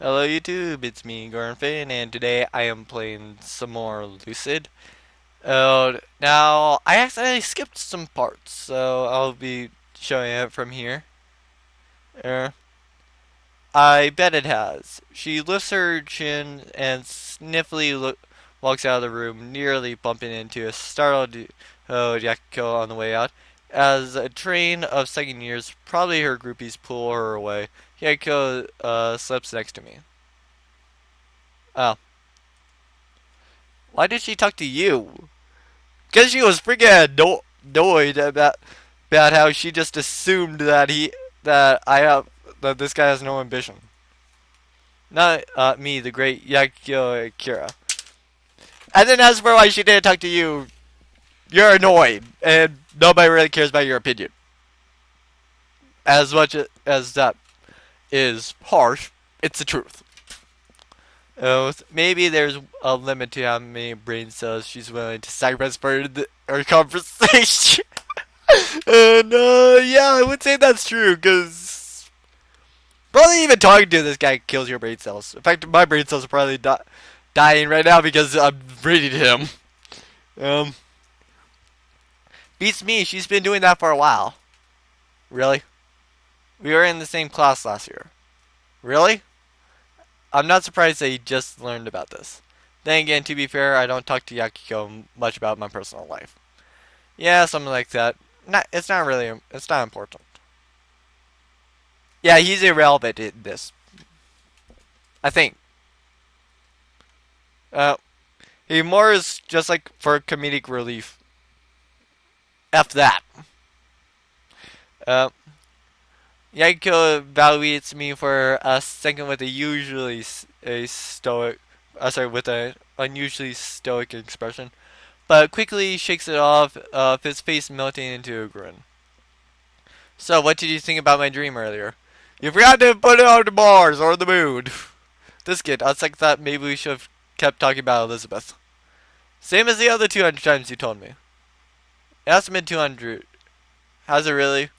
Hello YouTube, it's me, Garnfin, and today I am playing some more Lucid. Now, I accidentally skipped some parts, so I'll be showing it from here. Uh, I bet it has. She lifts her chin and sniffly walks out of the room, nearly bumping into a startled Yakiko on the way out. As a train of second years, probably her groupies pull her away, Yakiko slips next to me. Oh. Why did she talk to you? Because she was freaking annoyed about how she just assumed that this guy has no ambition. Not me, the great Yakio Kira. And then as for why she didn't talk to you, you're annoyed, and nobody really cares about your opinion. As much as that is harsh, it's the truth. Maybe there's a limit to how many brain cells she's willing to sacrifice for our conversation. And yeah, I would say that's true because probably even talking to this guy kills your brain cells. In fact, my brain cells are probably dying right now because I'm reading him. Um, Beats me. She's been doing that for a while. Really? We were in the same class last year. Really? I'm not surprised that you just learned about this. Then again, to be fair, I don't talk to Yakiko much about my personal life. Yeah, something like that. It's not really. It's not important. Yeah, he's irrelevant in this. I think. Uh, he more is just like for comedic relief. F that. Uh, Yakiko evaluates me for a second with a usually a stoic. Sorry, with an unusually stoic expression, but quickly shakes it off, his face melting into a grin. So, what did you think about my dream earlier? You forgot to put it on the Mars or the moon. This kid, I was like that maybe we should have kept talking about Elizabeth. Same as the other 200 times you told me. It has been 200. Has it really?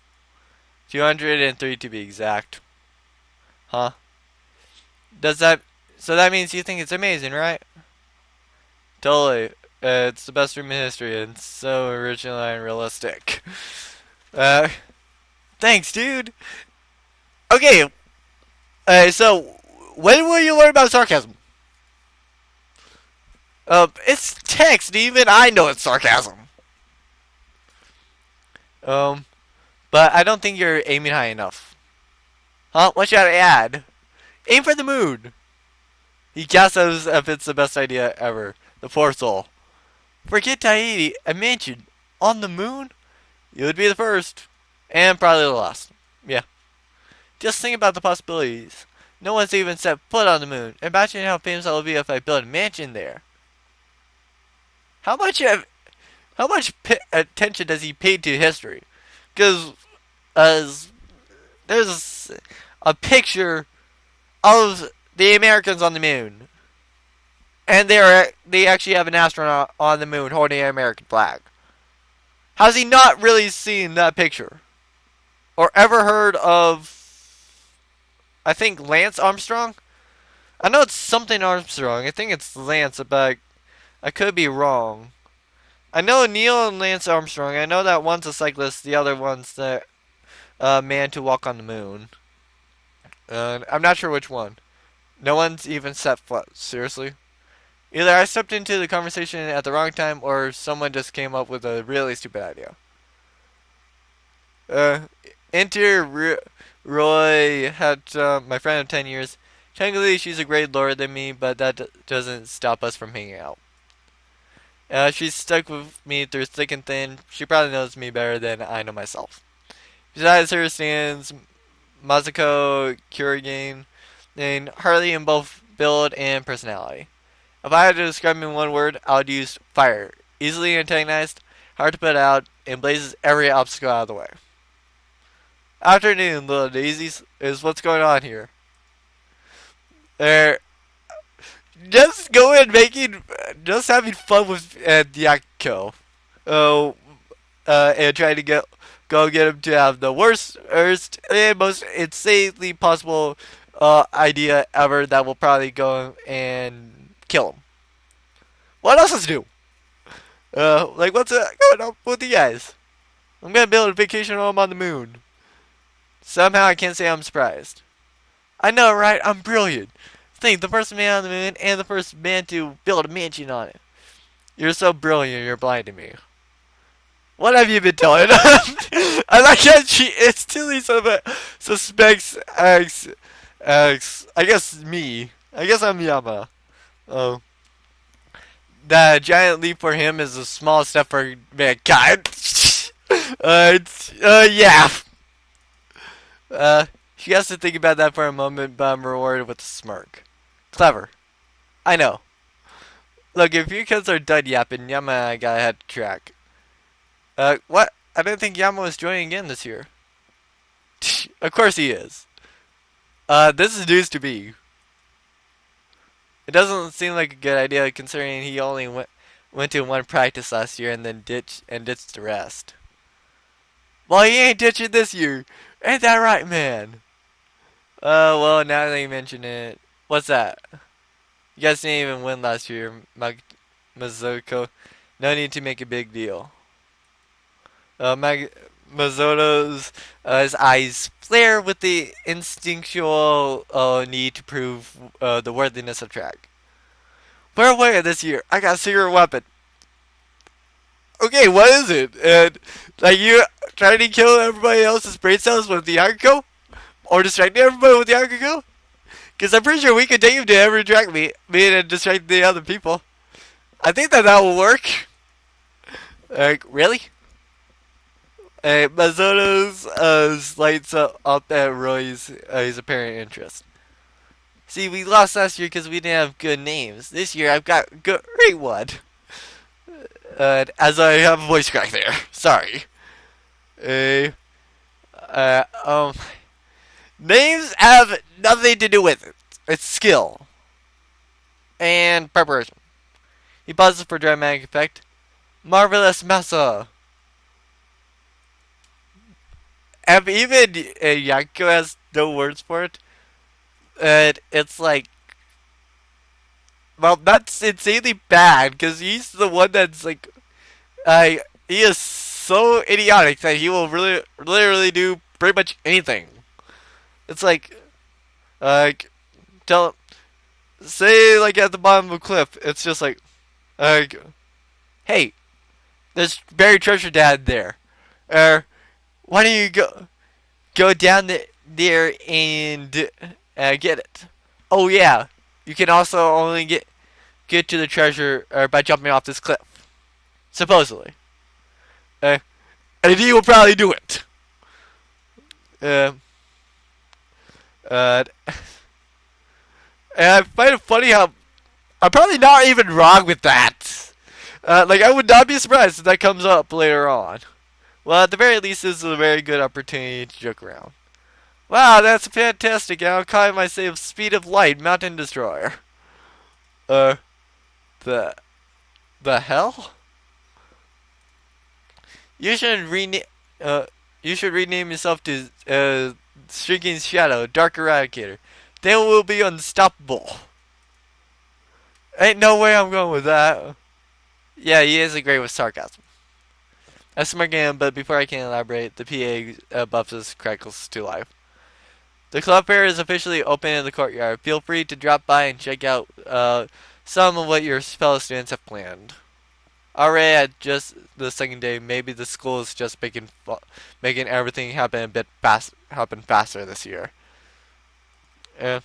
203 to be exact. Huh? Does that... So that means you think it's amazing, right? Totally. It's the best dream in history and so original and realistic. Uh, Thanks, dude. Okay. So when will you learn about sarcasm? It's text. Even I know it's sarcasm. Um, but I don't think you're aiming high enough. Huh? What should I add? Aim for the moon. He guesses if it's the best idea ever. The poor soul. Forget Tahiti. A mansion on the moon? You would be the first. And probably the last. Yeah. Just think about the possibilities. No one's even set foot on the moon. Imagine how famous I would be if I built a mansion there. How much attention does he pay to history? Because there's a picture of the Americans on the moon, and they actually have an astronaut on the moon holding an American flag. Has he not really seen that picture, or ever heard of? I think Lance Armstrong. I know it's something Armstrong. I think it's Lance, but I could be wrong. I know Neil and Lance Armstrong. I know that one's a cyclist, the other one's the man to walk on the moon. I'm not sure which one. No one's even set foot. Seriously? Either I stepped into the conversation at the wrong time, or someone just came up with a really stupid idea. Uh, Enter Roy had my friend of 10 years. Technically, she's a grade lower than me, but that doesn't stop us from hanging out. She's stuck with me through thick and thin. She probably knows me better than I know myself. Besides her stands Mazuko Kurigane and Harley in both build and personality. If I had to describe him in one word, I would use fire. Easily antagonized, hard to put out, and blazes every obstacle out of the way. Afternoon, little daisies, is what's going on here. There, just going just having fun with Yakko. Oh, and trying to go get him to have the worst and most insanely possible idea ever that will probably go and kill him. What else is new? Like what's going on with you guys? I'm gonna build a vacation home on the moon. Somehow I can't say I'm surprised. I know, right? I'm brilliant. Think the first man on the moon and the first man to build a mansion on it. You're so brilliant, you're blinding me. What have you been doing? I like how she instantly suspects I guess me. I guess I'm Yama. Oh. The giant leap for him is a small step for mankind. Yeah. She has to think about that for a moment, but I'm rewarded with a smirk. Clever. I know. Look, if you kids are done yapping, Yama and I gotta head to track. What? I didn't think Yama was joining again this year. Of course he is. This is news to me. It doesn't seem like a good idea considering he only went to one practice last year and then ditched the rest. Well, he ain't ditching this year. Ain't that right, man? Well, now that you mention it, what's that? You guys didn't even win last year, Mazuko. No need to make a big deal. Mazoto's his eyes flare with the instinctual need to prove the worthiness of track. We're away this year. I got a secret weapon. Okay, what is it? And like you trying to kill everybody else's brain cells with the Yakuko? Or distracting everybody with the Yakuko? Because I'm pretty sure we could take him to every track meet and distract the other people. I think that will work. Like, really? Mazoto's lights up at Roy's his apparent interest. See, we lost last year because we didn't have good names. This year I've got a great one. As I have a voice crack there. Sorry. Uh, um, Names have nothing to do with it. It's skill. And preparation. He pauses for dramatic effect. Marvelous Massa. And even Yakuko has no words for it. And it's like, well, that's insanely bad because he's the one that's like, he is so idiotic that he will literally do pretty much anything. It's like, tell, say like at the bottom of a cliff, it's just like, hey, there's buried treasure down there. Why don't you go down there and get it? Oh yeah, you can also only get to the treasure by jumping off this cliff. Supposedly. And he will probably do it. And I find it funny how I'm probably not even wrong with that. Like I would not be surprised if that comes up later on. Well, at the very least, this is a very good opportunity to joke around. Wow, that's fantastic! I'll call myself Speed of Light Mountain Destroyer. The hell? You should rename. You should rename yourself to Shrinking Shadow, Dark Eradicator. They will be unstoppable. Ain't no way I'm going with that. Yeah, he is great with sarcasm. I smirk at him, but before I can elaborate, the PA buffs his crackles to life. The club fair is officially open in the courtyard. Feel free to drop by and check out some of what your fellow students have planned. Already at just the second day, maybe the school is just making everything happen happen faster this year. I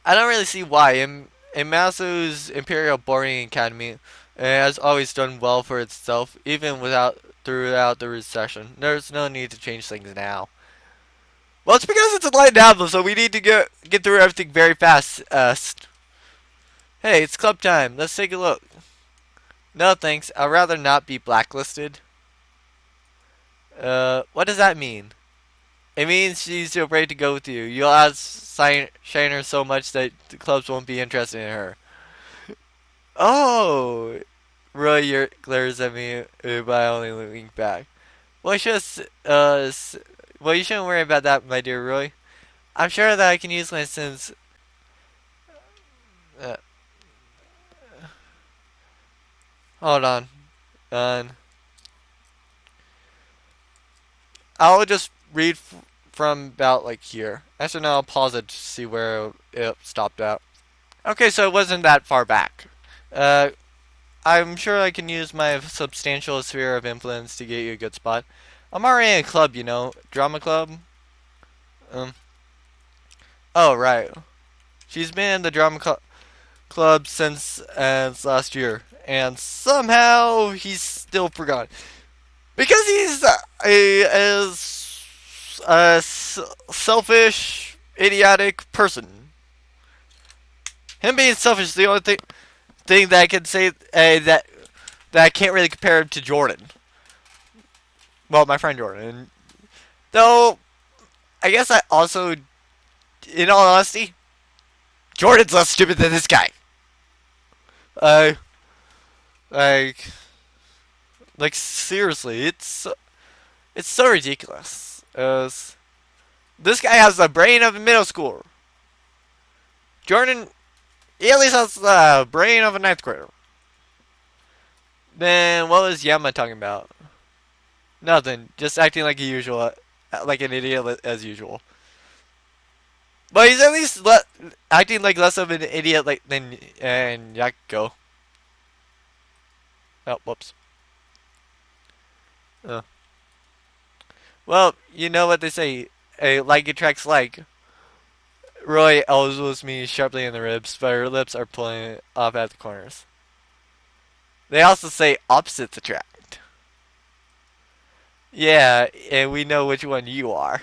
don't really see why. In Masu's Imperial Boarding Academy has always done well for itself, even throughout the recession. There's no need to change things now. Well, it's because it's a light novel, so we need to get through everything very fast. Hey, it's club time. Let's take a look. No thanks. I'd rather not be blacklisted. What does that mean? It means she's afraid to go with you. You'll shine her so much that the clubs won't be interested in her. Oh! Roy glares at me, but I only wink back. Well, you shouldn't worry about that, my dear Roy. I'm sure that I can use my since. Uh, hold on. Uh, I'll just read from about like here. Actually, no, I'll pause it to see where it stopped at. Okay, so it wasn't that far back. Uh, I'm sure I can use my substantial sphere of influence to get you a good spot. I'm already in a club, drama club. Um, oh right, she's been in the club since last year, and somehow he's still forgotten because he's a selfish, idiotic person. Him being selfish is the only thing that I can say that I can't really compare him to Jordan. Well, my friend Jordan. Though, I guess I also, in all honesty, Jordan's less stupid than this guy. Uh, like, seriously, it's so ridiculous. This guy has the brain of a middle schooler. Jordan, he at least has the brain of a ninth grader. Then what was Yama talking about? Nothing. Just acting like usual, like an idiot as usual. But he's at least acting like less of an idiot than and Yakuko. Oh, whoops. Uh. Well, you know what they say. Like attracts like. Roy elbows me sharply in the ribs, but her lips are pulling off at the corners. They also say opposites attract. Yeah, and we know which one you are.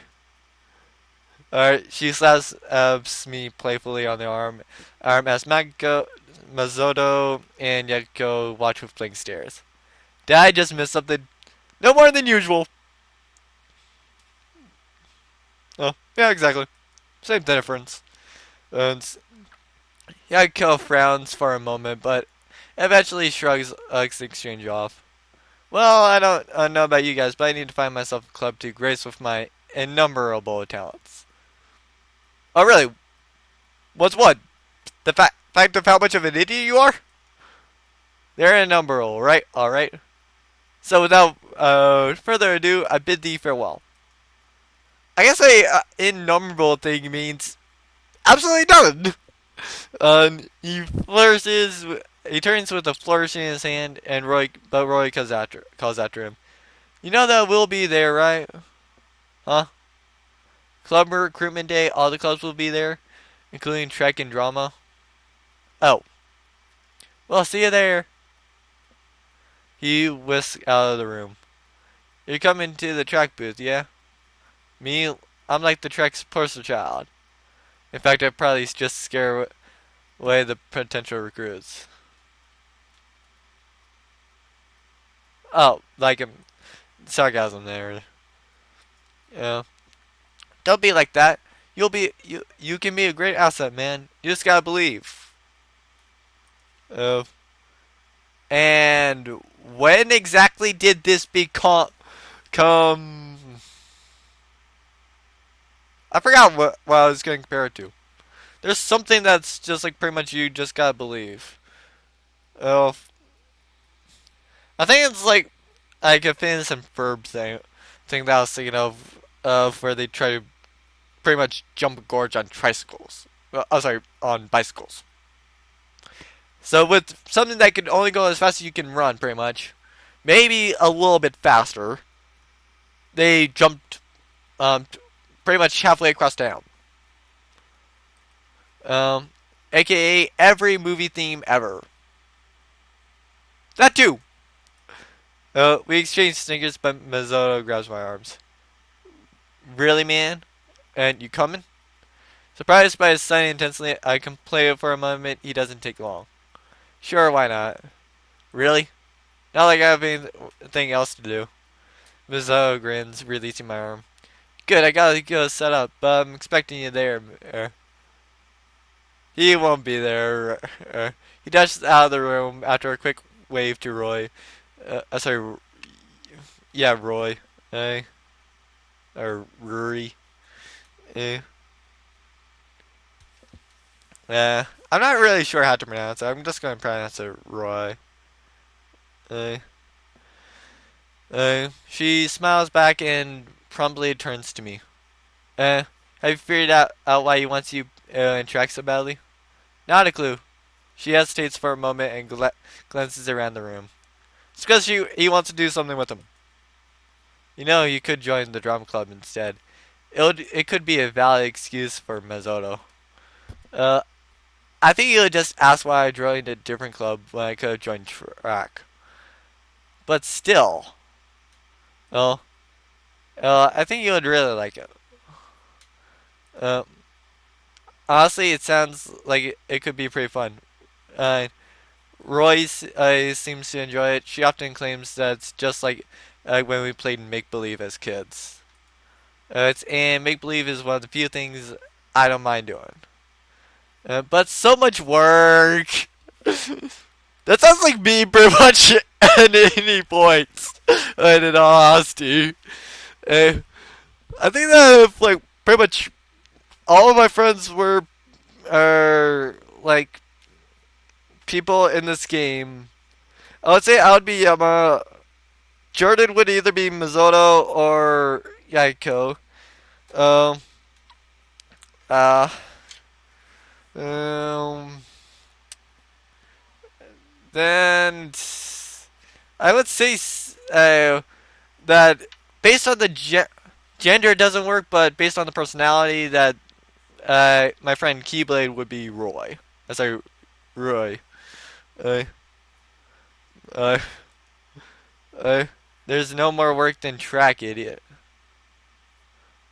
Alright, she slaps me playfully on the arm as Mazoto and Yakuko watch with blank stares. Did I just miss something? No more than usual. Oh, yeah, exactly. Same difference. And Yakuko frowns for a moment, but eventually shrugs the exchange off. Well, I don't know about you guys, but I need to find myself a club to grace with my innumerable talents. Oh, really? What's what? The fact of how much of an idiot you are? They're innumerable, right? Alright. So without further ado, I bid thee farewell. I guess a innumerable thing means absolutely nothing. He flourishes. He turns with a flourish in his hand, and Roy calls after him. You know that we'll be there, right? Huh? Club recruitment day. All the clubs will be there, including Trek and Drama. Oh, well, see you there. He whisks out of the room. You're coming to the track booth, yeah? Me, I'm like the Trek's poster child. In fact, I'd probably just scare away the potential recruits. Oh, like sarcasm there. Yeah. Don't be like that. You can be a great asset, man. You just gotta believe. Uh, and when exactly did this come? I forgot what I was gonna compare it to. There's something that's just like pretty much you just gotta believe. Uh, I think it's like a Phineas and Ferb thing that I was thinking of where they try to pretty much jump a gorge on tricycles. Well, I'm sorry, on bicycles. So with something that can only go as fast as you can run, pretty much, maybe a little bit faster, they jumped pretty much halfway across town. Um, AKA every movie theme ever. That too. We exchange sneakers, but Mazoto grabs my arms. Really, man? And you coming? Surprised by his sunny intensity, I contemplate it for a moment. He doesn't take long. Sure, why not? Really? Not like I have anything else to do. Mizuho grins, releasing my arm. Good, I gotta go set up, but I'm expecting you there. He won't be there. He dashes out of the room after a quick wave to Roy. Sorry, yeah, Roy. Or Rory. Eh. I'm not really sure how to pronounce it. I'm just going to pronounce it Roy. Uh, she smiles back and promptly turns to me. Uh, have you figured out why he wants you interact so badly? Not a clue. She hesitates for a moment and glances around the room. It's because he wants to do something with him. You know, you could join the drama club instead. It could be a valid excuse for Mazzotto. Uh, I think he would just ask why I joined a different club when I could have joined track. But still, well, I think you would really like it. Uh, honestly, it sounds like it could be pretty fun. Uh, Royce seems to enjoy it. She often claims that it's just like when we played make believe as kids. And make believe is one of the few things I don't mind doing. But so much work. That sounds like me pretty much at any point. In all honesty, uh, I think that if, like pretty much all of my friends are like people in this game, I would say I would be Jordan would either be Mizoto or Yaiko. Um. Uh. Um. Then I would say that based on the gender it doesn't work, but based on the personality, that my friend Keyblade would be Roy. I say Roy. Uh, uh, uh, there's no more work than track, idiot.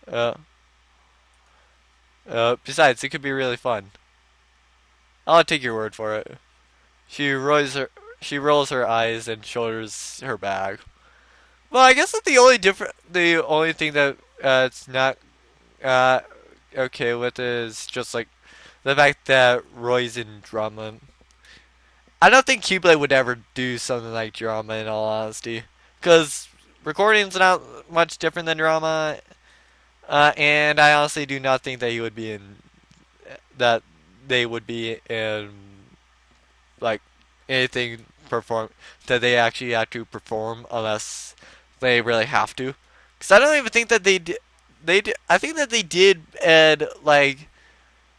Uh, besides, it could be really fun. I'll take your word for it. She rolls her eyes and shoulders her back. Well, I guess that the only thing that it's not uh, okay with is just like the fact that Roy's in drama. I don't think Keyblade would ever do something like drama, in all honesty, because recording's not much different than drama, and I honestly do not think that he would be in that they would be in like anything perform that they actually have to perform unless they really have to. Because I don't even think that they did. I think that they did add like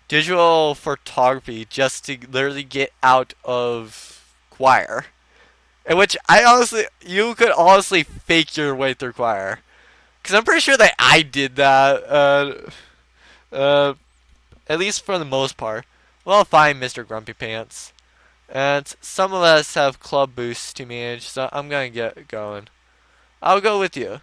digital photography just to literally get out of choir. In which you could honestly fake your way through choir. Because I'm pretty sure that I did that. Uh, at least for the most part. Well, fine, Mr. Grumpy Pants. And some of us have club boosts to manage, so I'm gonna get going. I'll go with you.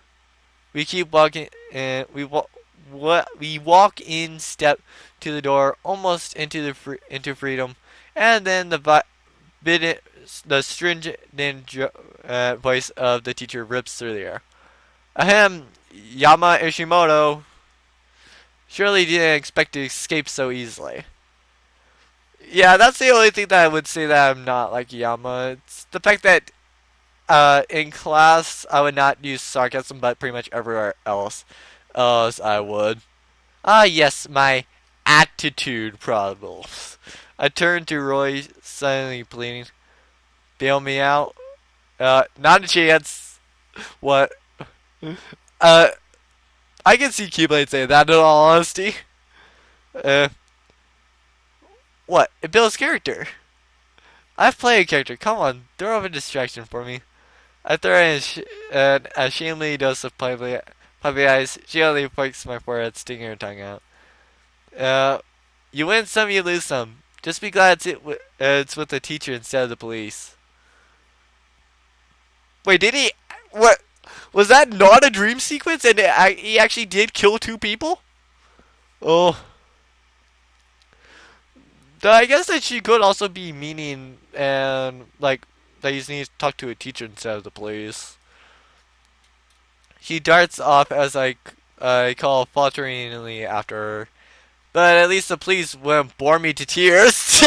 We keep walking, and we walk in step to the door, almost into freedom, and then the stringent voice of the teacher rips through the air. Ahem, Yama Ishimoto. Surely didn't expect to escape so easily. Yeah, that's the only thing that I would say that I'm not like Yama. It's the fact that in class I would not use sarcasm, but pretty much everywhere else I would. Ah, yes, my attitude problems. I turned to Roy, silently pleading, "Bail me out." Not a chance. What? Uh, I can see Keyblade saying that in all honesty. Uh, what? It builds character. I've played a character. Come on, throw up a distraction for me. I throw in a shamefully dose of puppy eyes. She only pokes my forehead, sticking her tongue out. Uh, you win some, you lose some. Just be glad it's with the teacher instead of the police. Wait, did he? What? Was that not a dream sequence? And he actually did kill two people? Oh. I guess that she could also be meaning and like that you need to talk to a teacher instead of the police. He darts off as I call falteringly after her. But at least the police wouldn't bore me to tears.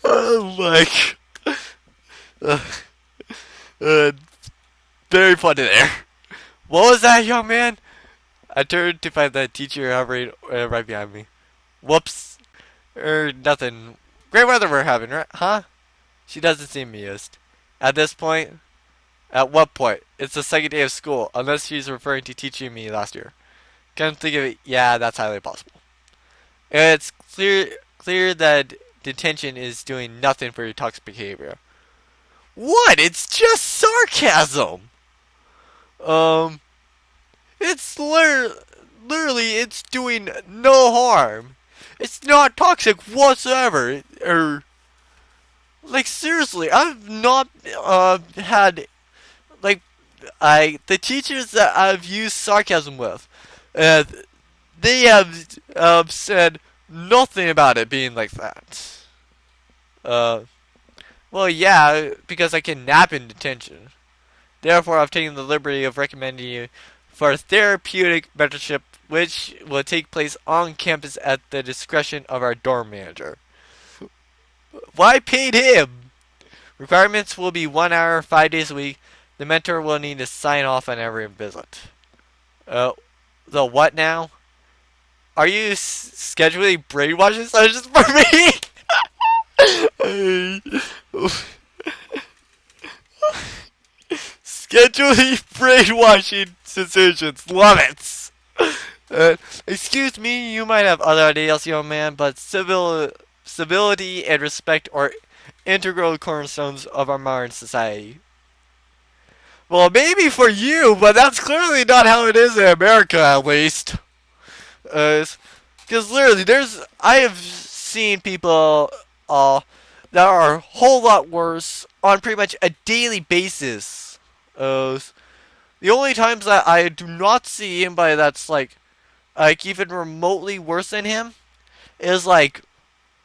Oh my. Uh, uh, very funny there. What was that, young man? I turned to find the teacher hovering right behind me. Whoops. Nothing. Great weather we're having, right? Huh? She doesn't seem amused. At this point, at what point? It's the second day of school, unless she's referring to teaching me last year. Can't think of it. Yeah, that's highly possible. It's clear that detention is doing nothing for your toxic behavior. What? It's just sarcasm. Um, it's literally it's doing no harm. It's not toxic whatsoever. Like seriously, I've not had like I the teachers that I've used sarcasm with, uh, they have said nothing about it being like that. Uh, well, yeah, because I can nap in detention. Therefore, I've taken the liberty of recommending you for a therapeutic mentorship, which will take place on campus at the discretion of our dorm manager. Why paid him? Requirements will be 1 hour, 5 days a week. The mentor will need to sign off on every visit. Uh, the what now? Are you scheduling brainwashing sessions for me? Scheduling brainwashing decisions. Love it. Excuse me, you might have other ideas, young man, but civility and respect are integral cornerstones of our modern society. Well, maybe for you, but that's clearly not how it is in America, at least. Because literally, I have seen people that are a whole lot worse on pretty much a daily basis. The only times that I do not see anybody that's like even remotely worse than him is like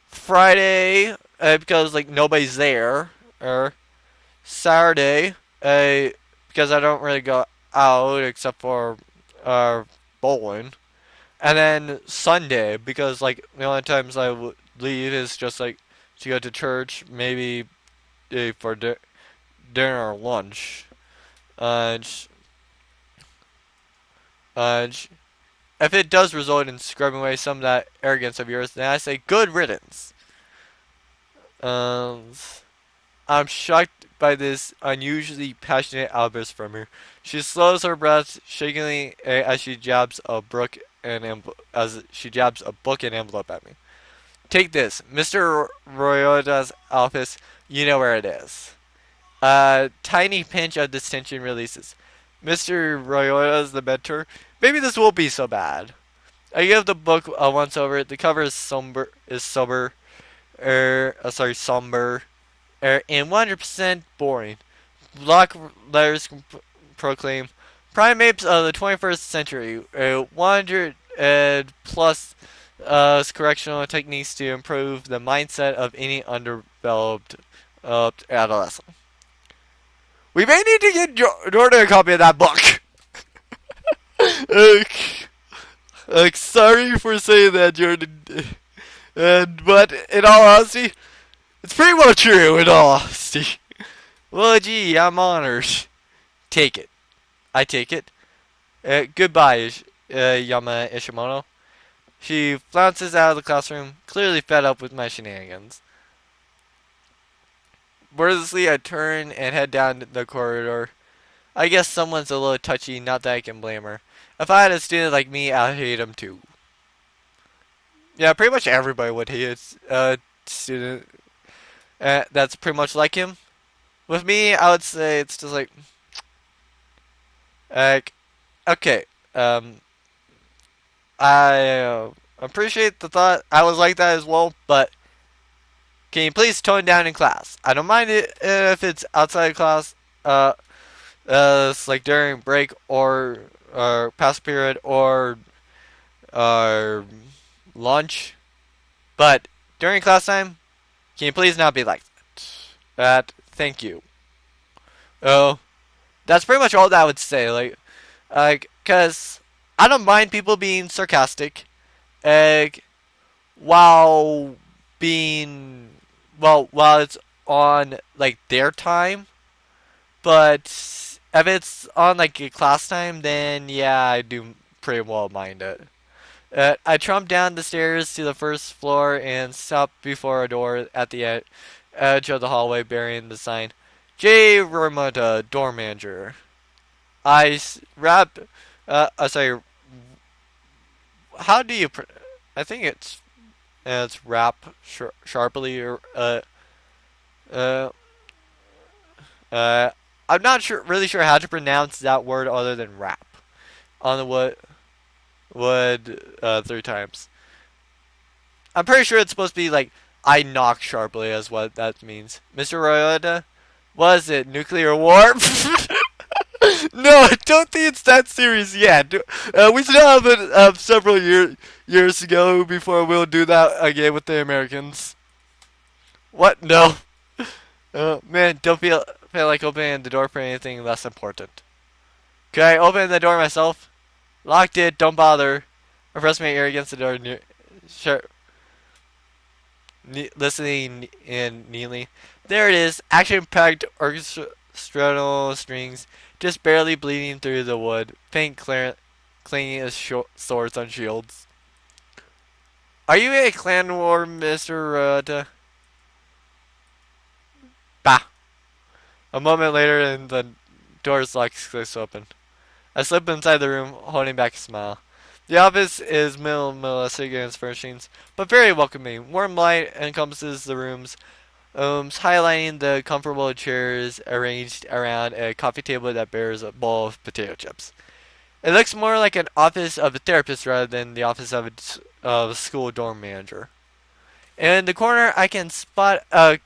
Friday because like nobody's there, or Saturday because I don't really go out except for bowling, and then Sunday because like the only times I would leave is just like to go to church, maybe for dinner or lunch. And and if it does result in scrubbing away some of that arrogance of yours, then I say good riddance. Um, I'm shocked by this unusually passionate outburst from her. She slows her breath shakingly as she jabs a book and envelope at me. Take this, Mr. Royota's office. You know where it is. A tiny pinch of distension releases. Mr. Royota's the mentor. Maybe this won't be so bad. I give the book a once over. The cover is somber, somber, and 100% boring. Block letters proclaim primates of the 21st century. 100 plus correctional techniques to improve the mindset of any underdeveloped adolescent. We may need to get Jordan a copy of that book. Sorry for saying that, Jordan. But in all honesty, it's pretty well true. In all honesty. Well, gee, I'm honored. Take it. I take it. Goodbye, Yama Ishimono. She flounces out of the classroom, clearly fed up with my shenanigans. Wordlessly, I turn and head down the corridor. I guess someone's a little touchy, not that I can blame her. If I had a student like me, I'd hate him too. Yeah, pretty much everybody would hate a student that's pretty much like him. With me, I would say it's just like okay, I appreciate the thought. I was like that as well, but can you please tone down in class? I don't mind it if it's outside of class. It's like during break or past period or lunch. But during class time, can you please not be like that? Thank you. Oh, that's pretty much all that I would say. Cause I don't mind people being sarcastic, while being while it's on like their time. But if it's on like a class time, then yeah, I do pretty well mind it. I tromped down the stairs to the first floor and stopped before a door at the edge of the hallway bearing the sign J. Ramota, door manager. Rap. Sorry. How do you? I think it's rap sharply or uh uh. I'm not really sure how to pronounce that word other than rap. On the wood 3 times. I'm pretty sure it's supposed to be like I knock sharply as what that means. Mr. Royota, was it nuclear war? No, I don't think it's that serious yet. We still have it several years to go before we'll do that again with the Americans. What? No. Man, don't feel like opening the door for anything less important. Could I open the door myself? Locked it. Don't bother. I pressed my ear against the door. Sure. Listening in neatly. There it is. Action-packed orchestral strings just barely bleeding through the wood. Paint clinging as swords on shields. Are you a clan war, Mr. Rhoda? Bah. A moment later, and the door's locked clicks open. I slip inside the room, holding back a smile. The office is minimalistic in its furnishings, but very welcoming. Warm light encompasses the rooms, highlighting the comfortable chairs arranged around a coffee table that bears a bowl of potato chips. It looks more like an office of a therapist rather than the office of a school dorm manager. In the corner, I can spot a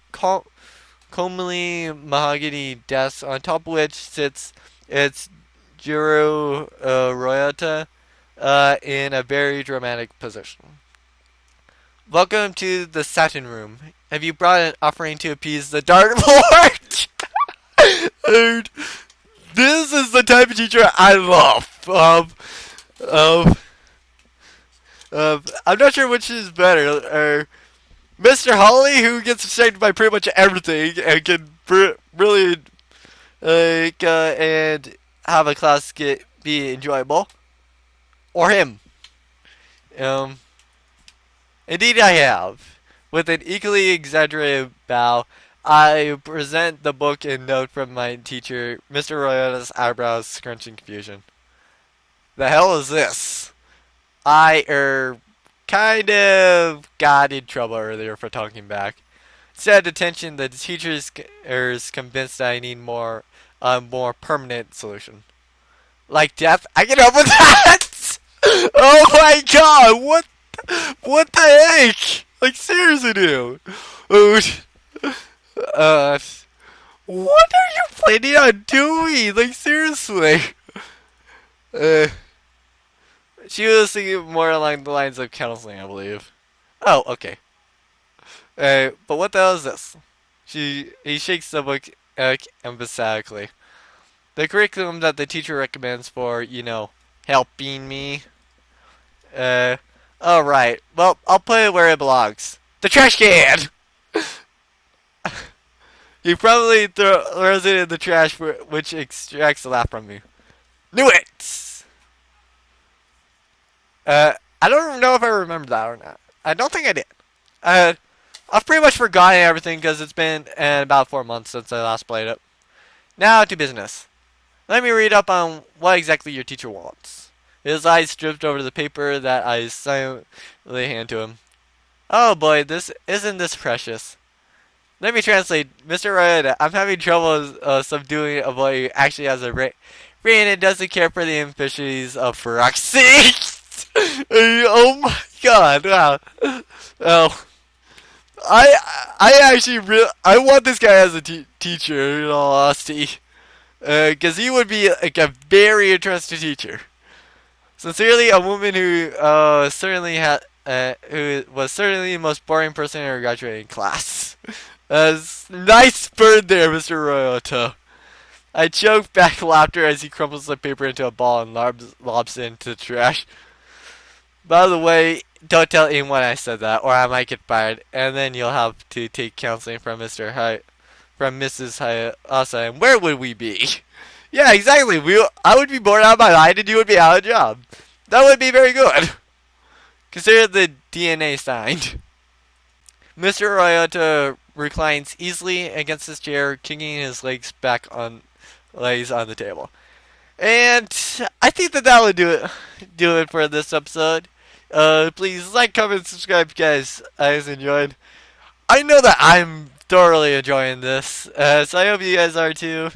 comely mahogany desk on top of which sits its Jiro Royata in a very dramatic position. Welcome to the satin room. Have you brought an offering to appease the Dark Lord? Dude, this is the type of teacher I love. I'm not sure which is better. Mr. Holly, who gets distracted by pretty much everything and can really and have a class be enjoyable, or him. Um, Indeed, I have. With an equally exaggerated bow, I present the book and note from my teacher, Mr. Royota's eyebrows scrunching confusion. The hell is this? Kind of got in trouble earlier for talking back. Instead of detention, the teacher is convinced that I need a more permanent solution. Like death? I can help with that! Oh my god, what the heck? Like seriously, dude. What are you planning on doing? Like seriously. Uh, she was thinking more along the lines of counseling, I believe. Oh, okay. But what the hell is this? He shakes the book emphatically. The curriculum that the teacher recommends for, helping me. Alright. Well, I'll put it where it belongs. The trash can! He probably throws it in the trash, which extracts a laugh from me. Knew it! I don't know if I remember that or not. I don't think I did. I've pretty much forgotten everything because it's been about 4 months since I last played it. Now to business. Let me read up on what exactly your teacher wants. His eyes drift over the paper that I silently hand to him. Oh boy, isn't this precious? Let me translate. Mr. Ryota, I'm having trouble subduing a boy who actually has a brain and doesn't care for the inefficiencies of Feroxy. Oh my god, wow. Oh. I actually I want this guy as a teacher, in all honesty. Because he would be like a very interesting teacher. Sincerely, a woman who who was certainly the most boring person in her graduating class. Nice bird there, Mr. Royota. I choke back laughter as he crumbles the paper into a ball and lobs it into the trash. By the way, don't tell anyone I said that, or I might get fired, and then you'll have to take counseling from Mrs. Hayasa, and where would we be? Yeah, exactly. I would be bored out of my mind, and you would be out of a job. That would be very good. Consider the DNA signed. Mr. Ryota reclines easily against his chair, kicking his legs on the table. And I think that would do it for this episode. Please like, comment, subscribe, guys. I guys enjoyed. I know that I'm thoroughly enjoying this, so I hope you guys are too.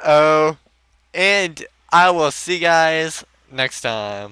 Oh, and I will see you guys next time.